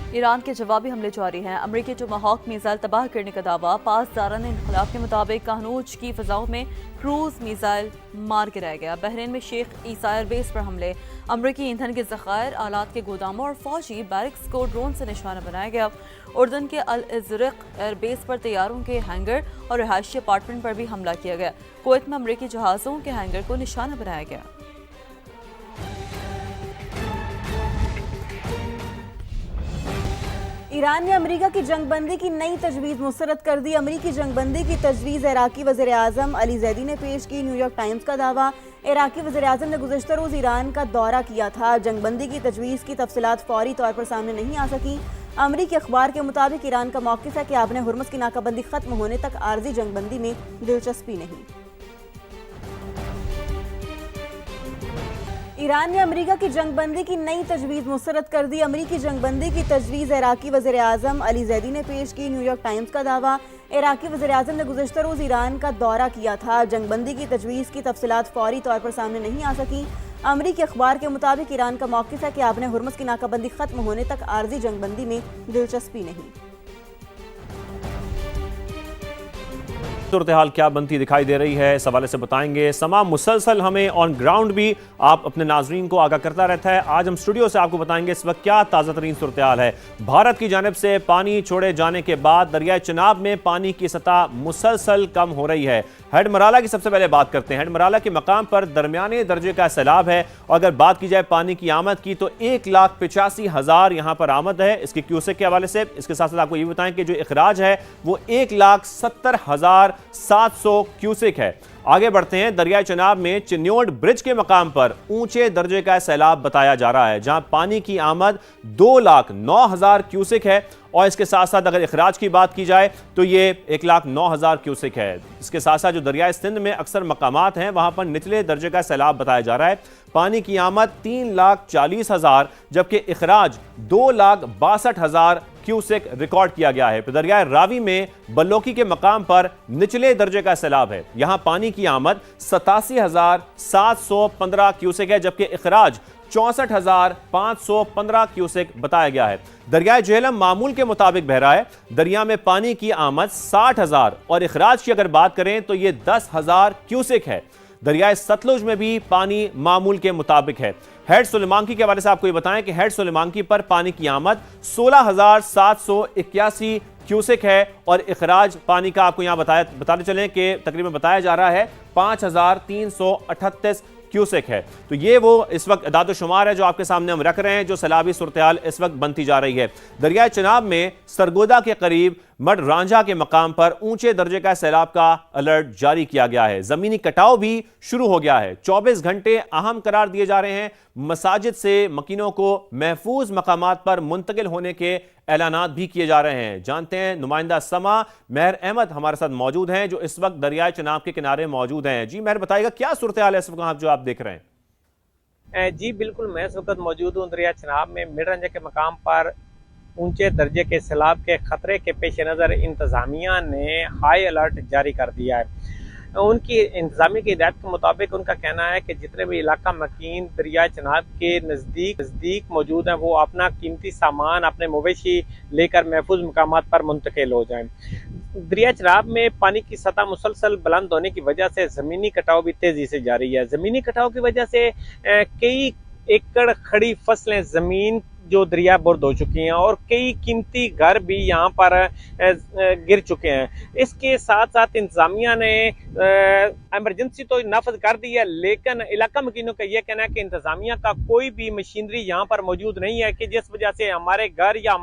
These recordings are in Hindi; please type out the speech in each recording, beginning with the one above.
ईरान के जवाबी हमले जारी हैं। अमरीकी टोमाहॉक मिसाइल तबाह करने का दावा। पासदारान इनकलाब के मुताबिक कहनूज की फिजाओं में क्रूज मिसाइल मार गिराया गया। बहरीन में शेख ईसा एयरबेस पर हमले। अमरीकी ईंधन के जखायर, आलात के गोदामों और फौजी बैरिक्स को ड्रोन से निशाना बनाया गया। उर्दन के अल इज़रिक एयरबेस पर तैयारों के हैंगर और रिहायशी अपार्टमेंट पर भी हमला किया गया। कुवैत में अमरीकी जहाज़ों के हैंगर को निशाना बनाया गया। ईरान ने अमेरिका की जंगबंदी की नई तजवीज़ मुस्तरद कर दी। अमेरिकी जंगबंदी की तजवीज़ इराकी वज़ीर आज़म अली ज़ैदी ने पेश की। न्यूयॉर्क टाइम्स का दावा, इराकी वज़ीर आज़म ने गुज़श्ता रोज़ ईरान का दौरा किया था। जंगबंदी की तजवीज़ की तफसीलात फौरी तौर पर सामने नहीं आ सकी। अमरीकी अखबार के मुताबिक ईरान का मौक़िफ़ है कि आपने हुर्मुज़ की नाकाबंदी ख़त्म होने तक आर्जी जंगबंदी में दिलचस्पी नहीं। ईरान ने अमेरिका की जंगबंदी की नई तजवीज़ मुस्तरद कर दी। अमेरिकी जंगबंदी की तजवीज़ इराकी वज़ीर आज़म अली ज़ैदी ने पेश की। न्यूयॉर्क टाइम्स का दावा, इराकी वज़ीर आज़म ने गुज़श्ता रोज़ ईरान का दौरा किया था। जंगबंदी की तजवीज़ की तफसीलात फौरी तौर पर सामने नहीं आ सकी। अमरीकी अखबार के मुताबिक ईरान का मौक़िफ़ है कि आपने हुर्मुज़ की नाकाबंदी ख़त्म होने तक आर्जी जंगबंदी में दिलचस्पी नहीं। सूरत हाल क्या बनती दिखाई दे रही है, इस हवाले से बताएंगे। समा मुसलसल हमें ऑन ग्राउंड भी आप अपने नाजरीन को आगाह करता रहता है। आज हम स्टूडियो से आपको बताएंगे इस वक्त क्या ताज़ा तरीन सूरत हाल है। भारत की जानिब से पानी छोड़े जाने के बाद दरियाए चिनाब में पानी की सतह मुसलसल कम हो रही है। हेड मराला की सबसे पहले बात करते हैं। हेड मराला के मकाम पर दरमियाने दर्जे का सैलाब है और अगर बात की जाए पानी की आमद की तो 1,85,000 यहाँ पर आमद है इसकी क्यूसेक के हवाले से। इसके साथ साथ आपको ये बताएं कि जो इखराज है वो 1,70,700 क्यूसेक है। आगे बढ़ते हैं। दरियाए चिनाब में चिन्योड ब्रिज के मकाम पर ऊंचे दर्जे का सैलाब बताया जा रहा है जहां पानी की आमद 2,09,000 क्यूसेक है और इसके साथ साथ अगर इखराज की बात की जाए तो ये 1,09,000 क्यूसेक है। इसके साथ साथ जो दरियाए सिंध में अक्सर मकामात हैं वहां पर निचले दर्जे का सैलाब बताया जा रहा है। पानी की आमद 3,40,000 जबकि इखराज 2,62,000 क्यूसेक रिकॉर्ड किया गया है। दरियाए रावी में बल्लोकी के मकाम पर निचले दर्जे का सैलाब है। यहां पानी की आमद 87,715 क्यूसेक है जबकि इखराज 64,515 क्यूसेक बताया गया है। दरियाए झेलम मामूल के मुताबिक बह रहा है। दरिया में पानी की आमद 60,000 और इखराज की अगर बात करें तो यह 10,000 क्यूसेक है। दरियाए सतलुज में भी पानी मामूल के मुताबिक है। हेड सुलेमानकी के हवाले से आपको ये बताएं कि हेड सुलेमानकी पर पानी की आमद 16,781 क्यूसेक है और इखराज पानी का आपको यहां बताते चलें कि तकरीबन बताया जा रहा है 5,338 क्यूसेक है। तो ये वो इस वक्त अदाद शुमार है जो आपके सामने हम रख रहे हैं जो सैलाबी सूरत हाल इस वक्त बनती जा रही है। दरियाए चिनाब में सरगोदा के करीब मड रांझा के मकाम पर ऊंचे दर्जे का सैलाब का अलर्ट जारी किया गया है। जमीनी कटाव भी शुरू हो गया है। 24 घंटे अहम करार दिए जा रहे हैं। मसाजिद से मकीनों को महफूज मकामात पर मुंतकिल होने के ऐलानात भी किए जा रहे हैं। जानते हैं नुमाइंदा समा मेहर अहमद हमारे साथ मौजूद हैं जो इस वक्त दरियाए चिनाब के किनारे मौजूद हैं। जी मेहर बताइएगा क्या सूरत हाल है इस वक्त जो आप देख रहे हैं? जी बिल्कुल, मैं इस वक्त मौजूद हूँ दरिया चिनाब में। मिड रंजा के मकाम पर ऊंचे दर्जे के सैलाब के खतरे के पेश नज़र इंतज़ामिया ने हाई अलर्ट जारी कर दिया है। उनकी इंतजामी की हिदायत के मुताबिक उनका कहना है कि जितने भी इलाका मकीन दरिया चिनाब के नज़दीक मौजूद हैं वो अपना कीमती सामान, अपने मवेशी लेकर महफूज मकामात पर मुंतकिल हो जाएं। दरिया चिनाब में पानी की सतह मुसलसल बुलंद होने की वजह से ज़मीनी कटाव भी तेज़ी से जारी है। ज़मीनी कटाव की वजह से कई एकड़ खड़ी फसलें ज़मीन जो दरिया बुर्द हो चुकी हैं और कई कीमती घर भी यहाँ पर गिर चुके हैं। इसके साथ साथ इंतजामिया ने एमरजेंसी तो नाफज कर दी है लेकिन इलाका मकीनों का यह कहना है कि इंतजामिया का कोई भी मशीनरी यहाँ पर मौजूद नहीं है कि जिस वजह से हमारे घर या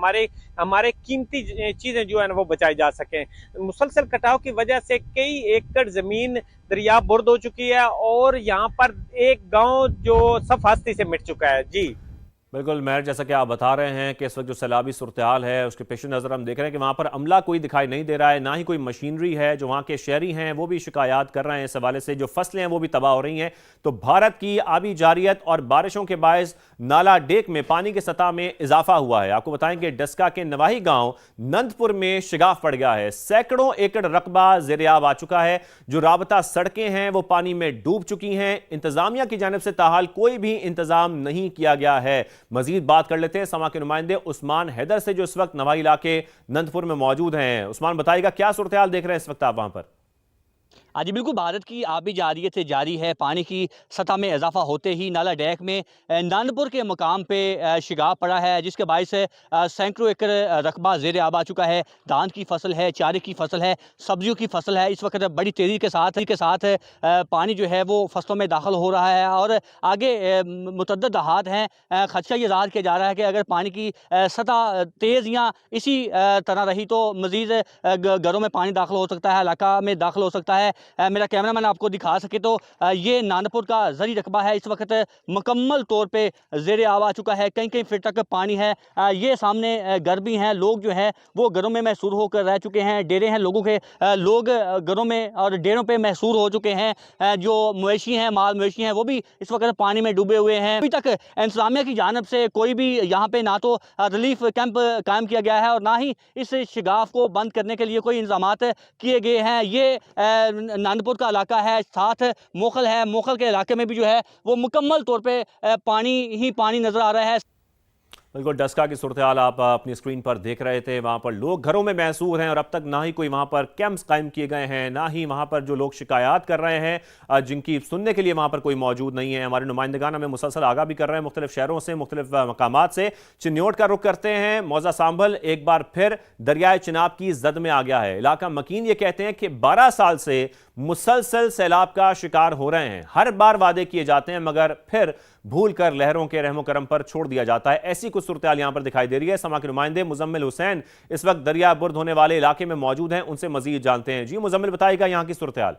हमारे कीमती चीज़ें जो है ना वो बचाई जा सकें। मुसलसल कटाव की वजह से कई एकड़ ज़मीन दरिया बुर्द हो चुकी है और यहाँ पर एक गाँव जो सफ हस्ती से मिट चुका है। जी बिल्कुल मेहर, जैसा कि आप बता रहे हैं कि इस वक्त जो सैलाबी सूरत हाल है उसके पेश नज़र हम देख रहे हैं कि वहाँ पर अमला कोई दिखाई नहीं दे रहा है, ना ही कोई मशीनरी है। जो वहाँ के शहरी हैं वो भी शिकायत कर रहे हैं इस हवाले से। जो फसलें हैं वो भी तबाह हो रही हैं। तो भारत की आबी जारियत और बारिशों के बायस नाला डेक में पानी की सतह में इजाफा हुआ है। आपको बताएं कि डस्का के नवाही गाँव नंदपुर में शिगाफ पड़ गया है। सैकड़ों एकड़ रकबा ज़ेर-ए-आब आ चुका है। जो राबता सड़कें हैं वो पानी में डूब चुकी हैं। इंतजामिया की जानिब से ताहाल कोई भी इंतजाम नहीं किया गया है। मजीद बात कर लेते हैं समा के नुमाइंदे उस्मान हैदर से, जो इस वक्त नवाई इलाके नंदपुर में मौजूद हैं। उस्मान, बताइएगा क्या सूरत हाल देख रहे हैं इस वक्त आप वहां पर? हाँ जी, बिल्कुल। भारत की आबी जारियत जारी है। पानी की सतह में इजाफा होते ही नाला डैक में नानपुर के मकाम पे शिगाब पड़ा है, जिसके बायस सैकड़ों एकड़ रकबा ज़ेर आब आ चुका है। धान की फसल है, चारे की फसल है, सब्जियों की फसल है। इस वक्त बड़ी तेज़ी के साथ पानी जो है वो फसलों में दाखिल हो रहा है और आगे मुतअद्दिद दहात हैं। खदशा ये ज़ाहिर किया जा रहा है कि अगर पानी की सतह तेज़ या इसी तरह रही तो मज़ीद घरों में पानी दाखिल हो सकता है, इलाका में दाखिल हो सकता है। मेरा कैमरामैन आपको दिखा सके तो ये नानपुर का जरी रकबा है, इस वक्त मुकम्मल तौर पे ज़ेर आब आ चुका है। कहीं कहीं फीट तक पानी है। ये सामने घर भी हैं, लोग जो हैं वो घरों में महसूर होकर रह चुके हैं। डेरे हैं लोगों के, लोग घरों में और डेरों पे महसूर हो चुके हैं। जो मवेशी हैं, माल मवेशी हैं, वो भी इस वक्त पानी में डूबे हुए हैं। अभी तक इंतजामिया की जानब से कोई भी यहाँ पे ना तो रिलीफ कैंप कायम किया गया है और ना ही इस शिगाफ को बंद करने के लिए कोई इंतजामात किए गए हैं। ये नानपुर का इलाका है, साथ मोखल है। मोखल के इलाके में भी जो है वो मुकम्मल तौर पे पानी ही पानी नजर आ रहा है। बिल्कुल डस्का की सूरत हाल आप अपनी स्क्रीन पर देख रहे थे। वहाँ पर लोग घरों में महसूर हैं और अब तक ना ही कोई वहाँ पर कैंप्स कायम किए गए हैं, ना ही वहाँ पर जो लोग शिकायत कर रहे हैं जिनकी सुनने के लिए वहाँ पर कोई मौजूद नहीं है। हमारे नुमाइंदगान हमें मुसलसल आगाह भी कर रहे हैं मुख्तलिफ शहरों से, मुख्तलिफ मकामात से। चिन्योट का रुख करते हैं। मौजा सांभल एक बार फिर दरियाए चिनाब की जद में आ गया है। इलाका मकीन ये कहते हैं कि 12 साल से मुसलसल सैलाब का शिकार हो रहे हैं। हर बार वादे किए जाते हैं मगर फिर भूल कर लहरों के रहमो करम पर छोड़ दिया जाता है। ऐसी कुछ सूरत हाल यहां पर दिखाई दे रही है। समा के नुमाइंदे मुजम्मिल हुसैन इस वक्त दरिया बुर्द होने वाले इलाके में मौजूद हैं, उनसे मजीद जानते हैं। जी मुजम्मिल, बताइएगा यहां की सूरत हाल।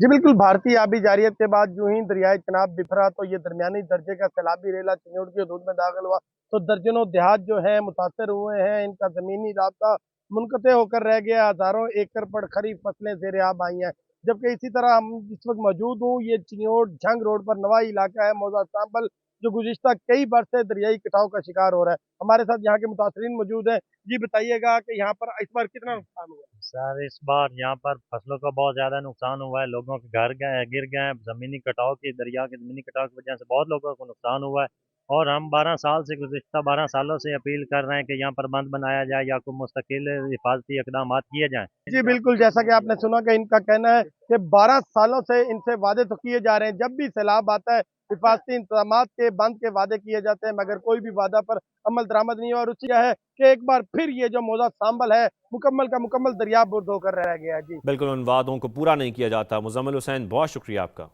जी बिल्कुल, भारतीय आबी जारियत के बाद जो ही दरियाए चिनाब बिफरा तो ये दरमियानी दर्जे का सैलाबी रेला चिन्योट की हदूद में दाखिल हुआ तो दर्जनों देहात जो है मुतासर हुए हैं। इनका जमीनी रास्ता मुनक़ते होकर रह गया। हजारों एकड़ पर खरीफ फसलें ज़ेर आब आई हैं। जबकि इसी तरह हम जिस वक्त मौजूद हूँ, ये चिन्योट झंग रोड पर नवाई इलाका है, मौजा सांभल, जो गुज़िश्ता कई बरस से दरियाई कटाव का शिकार हो रहा है। हमारे साथ यहाँ के मुतासरीन मौजूद हैं। जी बताइएगा कि यहाँ पर इस बार कितना नुकसान हुआ? सर इस बार यहाँ पर फसलों का बहुत ज़्यादा नुकसान हुआ है। लोगों के घर गए गिर गए हैं। ज़मीनी कटाव की दरिया के ज़मीनी कटाव की वजह से बहुत लोगों को नुकसान हुआ है और हम 12 साल से गुज़िश्ता 12 सालों से अपील कर रहे हैं कि यहाँ पर बंद बनाया जाए या कोई मुस्तकिल हिफाजती इकदाम किए जाएँ। जी बिल्कुल, जैसा कि आपने सुना कि इनका कहना है कि 12 सालों से इनसे वादे तो किए जा रहे हैं। जब भी सैलाब आता है हिफाजती इंतजामात के बंद के वादे किए जाते हैं मगर कोई भी वादा पर अमल दरामद नहीं हुआ। और उसकी है कि एक बार फिर ये जो मौजा सांभल है मुकम्मल का मुकम्मल दरिया बुर्द होकर रह गया है। जी बिल्कुल, उन वादों को पूरा नहीं किया जाता। मुजम्मिल हुसैन, बहुत शुक्रिया आपका।